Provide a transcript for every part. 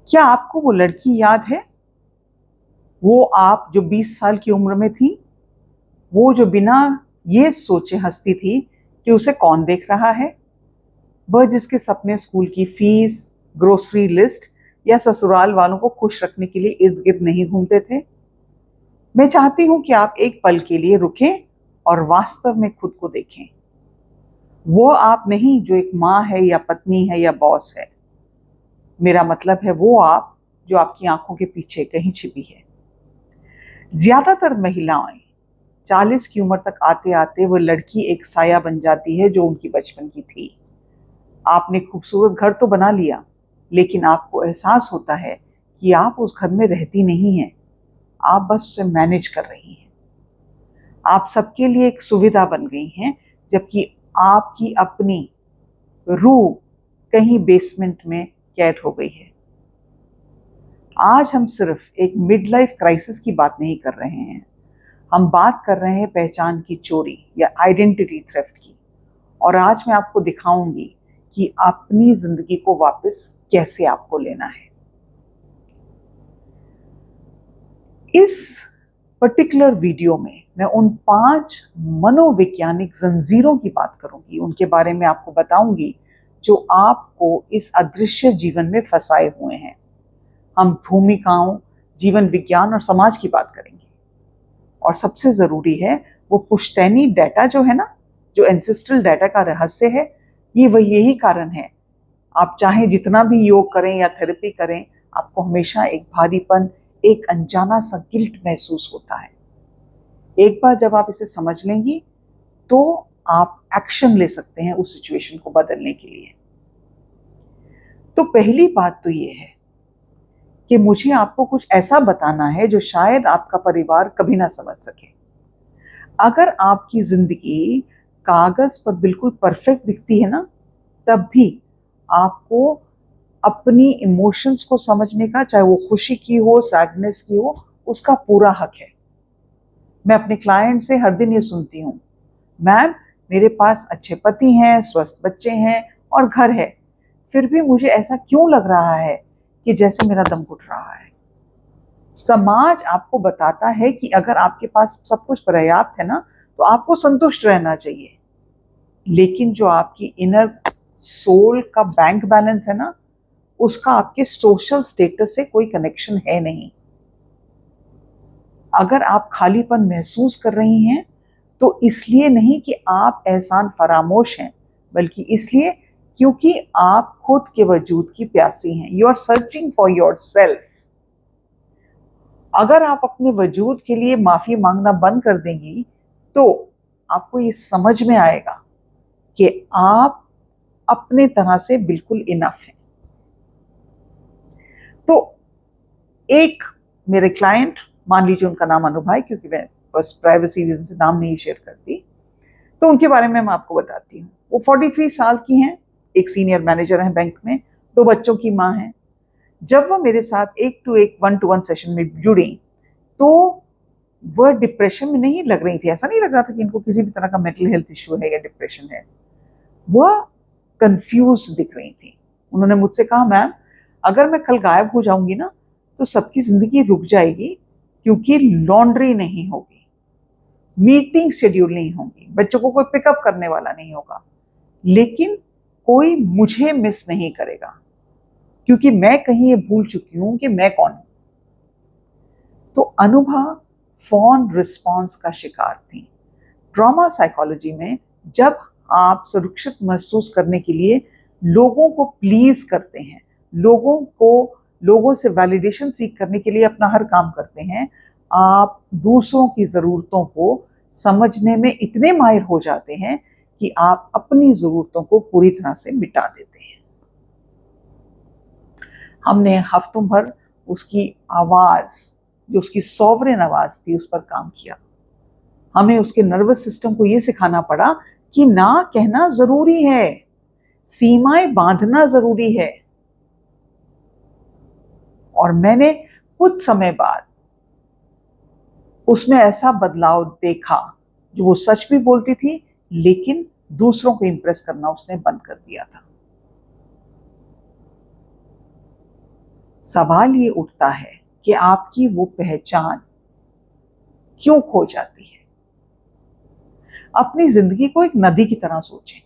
क्या आपको वो लड़की याद है? वो आप जो 20 साल की उम्र में थी, वो जो बिना ये सोचे हंसती थी कि उसे कौन देख रहा है, वह जिसके सपने स्कूल की फीस, ग्रोसरी लिस्ट या ससुराल वालों को खुश रखने के लिए इर्द गिर्द नहीं घूमते थे। मैं चाहती हूं कि आप एक पल के लिए रुकें और वास्तव में खुद को देखें। वो आप नहीं जो एक माँ है या पत्नी है या बॉस है। मेरा मतलब है वो आप जो आपकी आंखों के पीछे कहीं छिपी है। ज्यादातर महिलाएं 40 की उम्र तक आते आते वो लड़की एक साया बन जाती है जो उनकी बचपन की थी। आपने खूबसूरत घर तो बना लिया, लेकिन आपको एहसास होता है कि आप उस घर में रहती नहीं हैं, आप बस उसे मैनेज कर रही हैं। आप सबके लिए एक सुविधा बन गई हैं, जबकि आपकी अपनी रूह कहीं बेसमेंट में कैद हो गई है। आज हम सिर्फ एक मिड लाइफ क्राइसिस की बात नहीं कर रहे हैं, हम बात कर रहे हैं पहचान की चोरी या आइडेंटिटी थ्रेफ्ट की। और आज मैं आपको दिखाऊंगी कि अपनी जिंदगी को वापस कैसे आपको लेना है। इस पर्टिकुलर वीडियो में मैं उन 5 मनोवैज्ञानिक जंजीरों की बात करूंगी, उनके बारे में आपको बताऊंगी जो आपको इस अदृश्य जीवन में फंसाए हुए हैं। हम भूमिकाओं, जीवन विज्ञान और समाज की बात करेंगे। और सबसे जरूरी है वो पुश्तैनी डाटा जो है ना, जो एंसेस्ट्रल डाटा का रहस्य है, ये वही यही कारण है। आप चाहे जितना भी योग करें या थेरेपी करें, आपको हमेशा एक भारीपन, एक अनजाना सा गिल्ट महसूस होता है। एक बार जब आप इसे समझ लेंगी तो आप एक्शन ले सकते हैं उस सिचुएशन को बदलने के लिए। तो पहली बात तो ये है कि मुझे आपको कुछ ऐसा बताना है जो शायद आपका परिवार कभी ना समझ सके। अगर आपकी जिंदगी कागज पर बिल्कुल परफेक्ट दिखती है ना, तब भी आपको अपनी इमोशंस को समझने का, चाहे वो खुशी की हो, सैडनेस की हो, उसका पूरा हक है। मैं अपने क्लाइंट से हर दिन ये सुनती हूँ, मैम मेरे पास अच्छे पति हैं, स्वस्थ बच्चे हैं और घर है, फिर भी मुझे ऐसा क्यों लग रहा है कि जैसे मेरा दम घुट रहा है। समाज आपको बताता है कि अगर आपके पास सब कुछ पर्याप्त है ना, तो आपको संतुष्ट रहना चाहिए। लेकिन जो आपकी इनर सोल का बैंक बैलेंस है ना, उसका आपके सोशल स्टेटस से कोई कनेक्शन है नहीं। अगर आप खालीपन महसूस कर रही हैं तो इसलिए नहीं कि आप एहसान फरामोश हैं, बल्कि इसलिए क्योंकि आप खुद के वजूद की प्यासी हैं। You are searching for yourself. अगर आप अपने वजूद के लिए माफी मांगना बंद कर देंगी तो आपको ये समझ में आएगा कि आप अपने तरह से बिल्कुल इनफ हैं। तो एक मेरे क्लाइंट, मान लीजिए उनका नाम अनुभा, क्योंकि मैं बस प्राइवेसी रीजन से नाम नहीं शेयर करती, तो उनके बारे में मैं आपको बताती हूँ। वो 43 साल की हैं, एक सीनियर मैनेजर हैं बैंक में, 2 बच्चों की माँ हैं। जब वो मेरे साथ एक टू एक 1-to-1 सेशन में जुड़ी तो वह डिप्रेशन में नहीं लग रही थी। ऐसा नहीं लग रहा था कि इनको किसी भी तरह का मेंटल हेल्थ इश्यू है या डिप्रेशन है। वह कंफ्यूज्ड दिख रही थी। उन्होंने मुझसे कहा, मैम अगर मैं कल गायब हो जाऊंगी ना तो सबकी जिंदगी रुक जाएगी, क्योंकि लॉन्ड्री नहीं होगी, मीटिंग शेड्यूल नहीं होंगी, बच्चों को कोई पिकअप करने वाला नहीं होगा, लेकिन कोई मुझे मिस नहीं करेगा, क्योंकि मैं कहीं ये भूल चुकी हूं कि मैं कौन हूं। तो अनुभव फोन रिस्पॉन्स का शिकार थी। ट्रॉमा साइकोलॉजी में जब आप सुरक्षित महसूस करने के लिए लोगों को प्लीज करते हैं, लोगों से वैलिडेशन सीख करने के लिए अपना हर काम करते हैं, आप दूसरों की जरूरतों को समझने में इतने माहिर हो जाते हैं कि आप अपनी जरूरतों को पूरी तरह से मिटा देते हैं। हमने हफ्तों भर उसकी आवाज, जो उसकी सॉवरेन आवाज थी, उस पर काम किया। हमें उसके नर्वस सिस्टम को यह सिखाना पड़ा कि ना कहना जरूरी है, सीमाएं बांधना जरूरी है। और मैंने कुछ समय बाद उसमें ऐसा बदलाव देखा, जो वो सच भी बोलती थी, लेकिन दूसरों को इंप्रेस करना उसने बंद कर दिया था। सवाल ये उठता है कि आपकी वो पहचान क्यों खो जाती है। अपनी जिंदगी को एक नदी की तरह सोचें।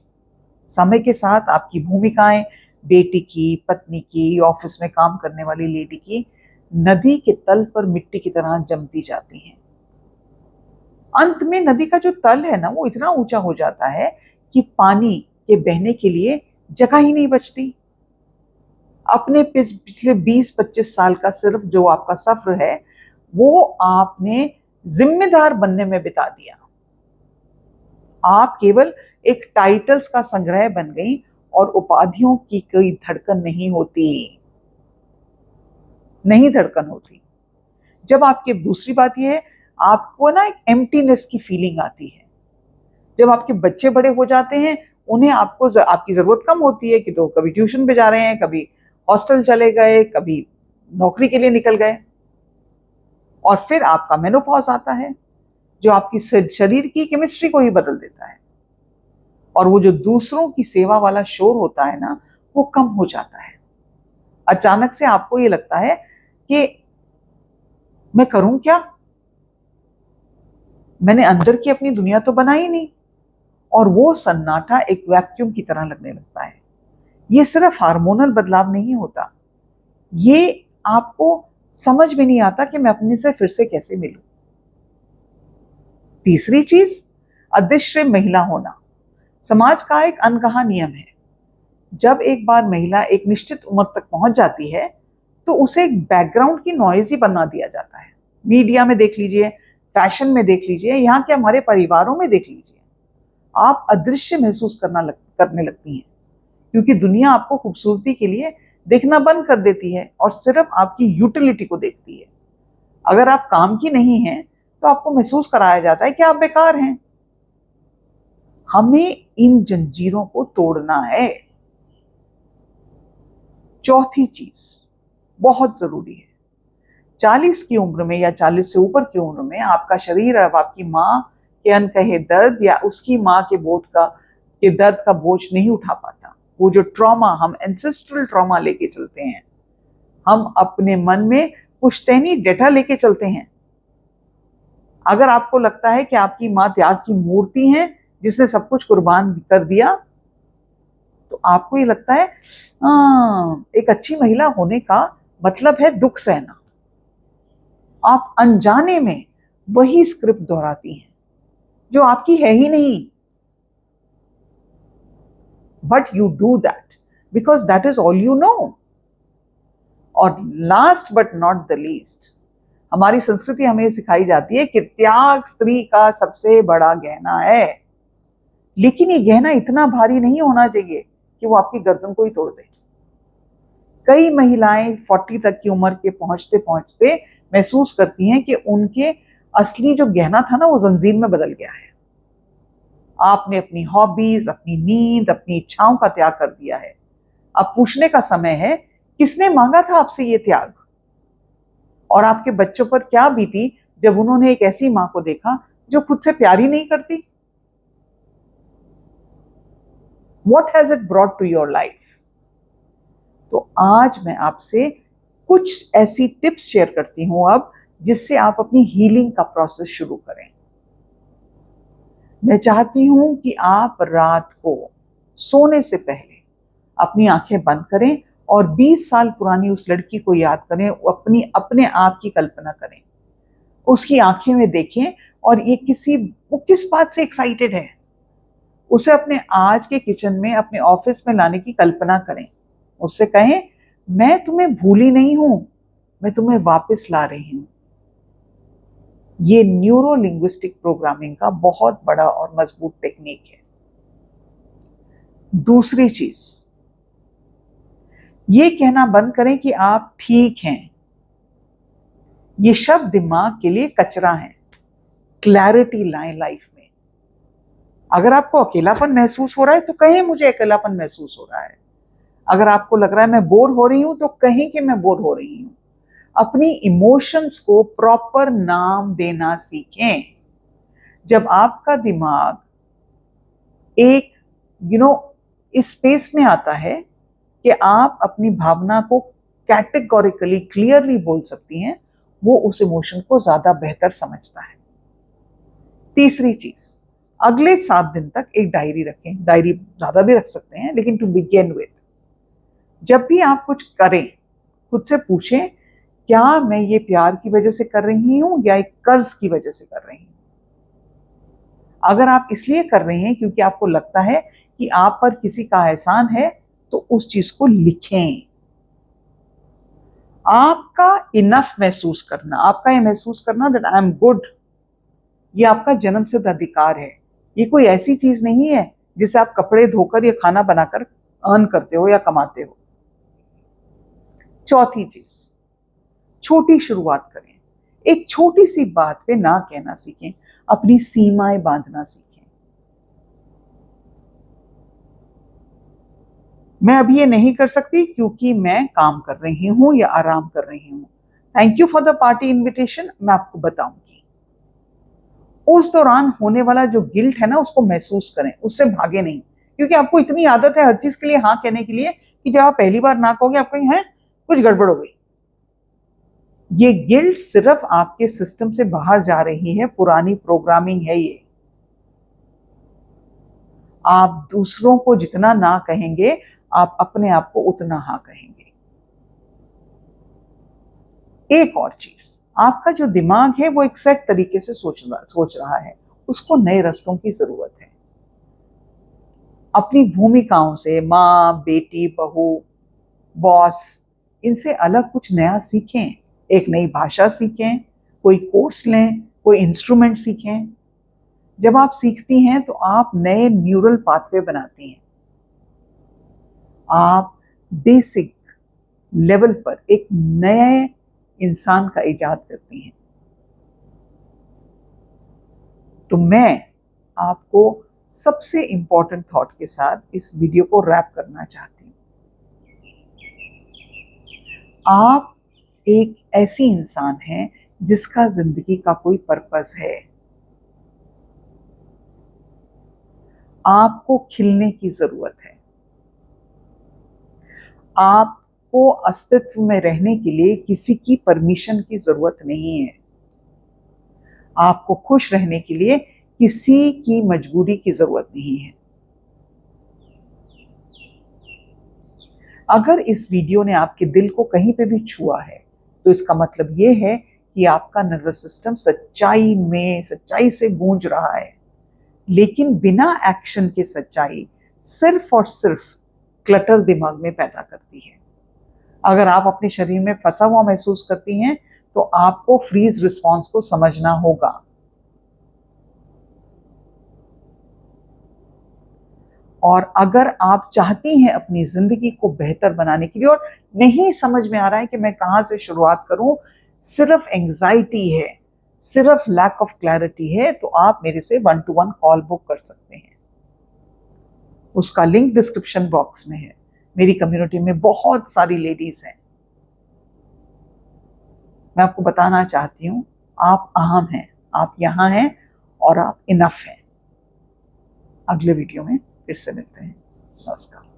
समय के साथ आपकी भूमिकाएं, बेटी की, पत्नी की, ऑफिस में काम करने वाली लेडी की, नदी के तल पर मिट्टी की तरह जमती जाती हैं। अंत में नदी का जो तल है ना, वो इतना ऊंचा हो जाता है कि पानी के बहने के लिए जगह ही नहीं बचती। अपने पिछले 20-25 साल का सिर्फ जो आपका सफर है, वो आपने जिम्मेदार बनने में बिता दिया। आप केवल एक टाइटल्स का संग्रह बन गई और उपाधियों की कोई धड़कन नहीं होती, नहीं धड़कन होती। जब आपकी दूसरी बात यह है, आपको ना एक एम्प्टीनेस की फीलिंग आती है। जब आपके बच्चे बड़े हो जाते हैं, उन्हें आपकी जरूरत कम होती है कि तो कभी ट्यूशन पे जा रहे हैं, कभी हॉस्टल चले गए, कभी नौकरी के लिए निकल गए। और फिर आपका मेनोपॉज आता है, जो आपकी शरीर की केमिस्ट्री को ही बदल देता है। और वो जो दूसरों की सेवा वाला शोर होता है ना, वो कम हो जाता है। अचानक से आपको ये लगता है कि मैं करूं क्या, मैंने अंदर की अपनी दुनिया तो बनाई नहीं। और वो सन्नाटा एक वैक्यूम की तरह लगने लगता है। ये सिर्फ हार्मोनल बदलाव नहीं होता, ये आपको समझ में नहीं आता कि मैं अपने से फिर से कैसे मिलूं। तीसरी चीज, अदृश्य महिला होना। समाज का एक अनकहा नियम है, जब एक बार महिला एक निश्चित उम्र तक पहुंच जाती है तो उसे एक बैकग्राउंड की नॉइज ही बना दिया जाता है। मीडिया में देख लीजिए, फैशन में देख लीजिए, यहाँ के हमारे परिवारों में देख लीजिए, आप अदृश्य महसूस करने लगती हैं, क्योंकि दुनिया आपको खूबसूरती के लिए देखना बंद कर देती है और सिर्फ आपकी यूटिलिटी को देखती है। अगर आप काम की नहीं हैं तो आपको महसूस कराया जाता है कि आप बेकार हैं। हमें इन जंजीरों को तोड़ना है। चौथी चीज बहुत जरूरी है, 40 की उम्र में या 40 से ऊपर की उम्र में आपका शरीर अब आपकी माँ के अनकहे दर्द या उसकी माँ के दर्द का बोझ नहीं उठा पाता। वो जो ट्रॉमा, हम एंसेस्ट्रल ट्रॉमा लेके चलते हैं, हम अपने मन में पुश्तैनी डेटा लेके चलते हैं। अगर आपको लगता है कि आपकी माँ त्याग की मूर्ति है जिसने सब कुछ कुर्बान कर दिया, तो आपको ये लगता है एक अच्छी महिला होने का मतलब है दुख सहना। आप अनजाने में वही स्क्रिप्ट दोहराती हैं जो आपकी है ही नहीं, but you do that because that is all you know. और last but not the least, हमारी संस्कृति हमें सिखाई जाती है कि त्याग स्त्री का सबसे बड़ा गहना है। लेकिन ये गहना इतना भारी नहीं होना चाहिए कि वो आपकी गर्दन को ही तोड़ दे। कई महिलाएं 40 तक की उम्र के पहुंचते पहुंचते महसूस करती हैं कि उनके असली जो गहना था ना, वो जंजीर में बदल गया है। आपने अपनी हॉबीज, अपनी नींद, अपनी इच्छाओं का त्याग कर दिया है। अब पूछने का समय है, किसने मांगा था आपसे ये त्याग? और आपके बच्चों पर क्या बीती जब उन्होंने एक ऐसी मां को देखा जो खुद से प्यार ही नहीं करती? What has it brought to your life? तो आज मैं आपसे कुछ ऐसी टिप्स शेयर करती हूं अब, जिससे आप अपनी हीलिंग का प्रोसेस शुरू करें। मैं चाहती हूं कि आप रात को सोने से पहले अपनी आंखें बंद करें और 20 साल पुरानी उस लड़की को याद करें, अपने आप की कल्पना करें, उसकी आंखें में देखें और वो किस बात से एक्साइटेड है, उसे अपने आज के किचन में, अपने ऑफिस में लाने की कल्पना करें। उससे कहें, मैं तुम्हें भूली नहीं हूं, मैं तुम्हें वापस ला रही हूं। ये न्यूरो लिंग्विस्टिक प्रोग्रामिंग का बहुत बड़ा और मजबूत टेक्निक है। दूसरी चीज, ये कहना बंद करें कि आप ठीक हैं। ये शब्द दिमाग के लिए कचरा है। क्लैरिटी लाएं लाइफ में। अगर आपको अकेलापन महसूस हो रहा है तो कहें, मुझे अकेलापन महसूस हो रहा है। अगर आपको लग रहा है मैं बोर हो रही हूं तो कहें कि मैं बोर हो रही हूं। अपनी इमोशंस को प्रॉपर नाम देना सीखें। जब आपका दिमाग एक इस स्पेस में आता है कि आप अपनी भावना को कैटेगोरिकली क्लियरली बोल सकती हैं, वो उस इमोशन को ज्यादा बेहतर समझता है। तीसरी चीज, अगले 7 दिन तक एक डायरी रखें। डायरी ज्यादा भी रख सकते हैं, लेकिन टू बिगिन विद जब भी आप कुछ करें खुद से पूछें, क्या मैं ये प्यार की वजह से कर रही हूं या एक कर्ज की वजह से कर रही हूं। अगर आप इसलिए कर रहे हैं क्योंकि आपको लगता है कि आप पर किसी का एहसान है, तो उस चीज को लिखें। आपका इनफ महसूस करना, आपका ये महसूस करना दैट आई एम गुड, ये आपका जन्मसिद्ध अधिकार है। ये कोई ऐसी चीज नहीं है जिसे आप कपड़े धोकर या खाना बनाकर अर्न करते हो या कमाते हो। चौथी चीज, छोटी शुरुआत करें। एक छोटी सी बात पे ना कहना सीखें, अपनी सीमाएं बांधना सीखें। मैं अभी ये नहीं कर सकती क्योंकि मैं काम कर रही हूं या आराम कर रही हूं। Thank you for the party invitation, मैं आपको बताऊंगी। उस दौरान होने वाला जो गिल्ट है ना, उसको महसूस करें, उससे भागे नहीं। क्योंकि आपको इतनी आदत है हर चीज के लिए हाँ कहने के लिए कि जब आप पहली बार ना कहोगे आप कहेंगे हैं कुछ गड़बड़ हो गई। ये गिल्ट सिर्फ आपके सिस्टम से बाहर जा रही है, पुरानी प्रोग्रामिंग है ये। आप दूसरों को जितना ना कहेंगे, आप अपने आप को उतना हाँ कहेंगे। एक और चीज, आपका जो दिमाग है वो एक सेट तरीके से सोच रहा है, उसको नए रास्तों की जरूरत है। अपनी भूमिकाओं से, माँ, बेटी, बहू, बॉस, इनसे अलग कुछ नया सीखें। एक नई भाषा सीखें, कोई कोर्स लें, कोई इंस्ट्रूमेंट सीखें। जब आप सीखती हैं तो आप नए न्यूरल पाथवे बनाती हैं। आप बेसिक लेवल पर एक नए इंसान का इजाद करती हैं। तो मैं आपको सबसे इंपॉर्टेंट थॉट के साथ इस वीडियो को रैप करना चाहती हूँ। आप एक ऐसी इंसान हैं जिसका जिंदगी का कोई पर्पस है। आपको खिलने की जरूरत है। आपको अस्तित्व में रहने के लिए किसी की परमिशन की जरूरत नहीं है। आपको खुश रहने के लिए किसी की मजबूरी की जरूरत नहीं है। अगर इस वीडियो ने आपके दिल को कहीं पे भी छुआ है, तो इसका मतलब ये है कि आपका नर्वस सिस्टम सच्चाई से गूंज रहा है। लेकिन बिना एक्शन के सच्चाई सिर्फ और सिर्फ क्लटर दिमाग में पैदा करती है। अगर आप अपने शरीर में फंसा हुआ महसूस करती हैं, तो आपको फ्रीज रिस्पॉन्स को समझना होगा। और अगर आप चाहती हैं अपनी जिंदगी को बेहतर बनाने के लिए और नहीं समझ में आ रहा है कि मैं कहां से शुरुआत करूं, सिर्फ एंजाइटी है, सिर्फ लैक ऑफ क्लैरिटी है, तो आप मेरे से 1-to-1 कॉल बुक कर सकते हैं। उसका लिंक डिस्क्रिप्शन बॉक्स में है। मेरी कम्युनिटी में बहुत सारी लेडीज हैं। मैं आपको बताना चाहती हूं, आप अहम हैं, आप यहां हैं और आप इनफ हैं। अगले वीडियो में फिर से मिलते हैं। नमस्कार।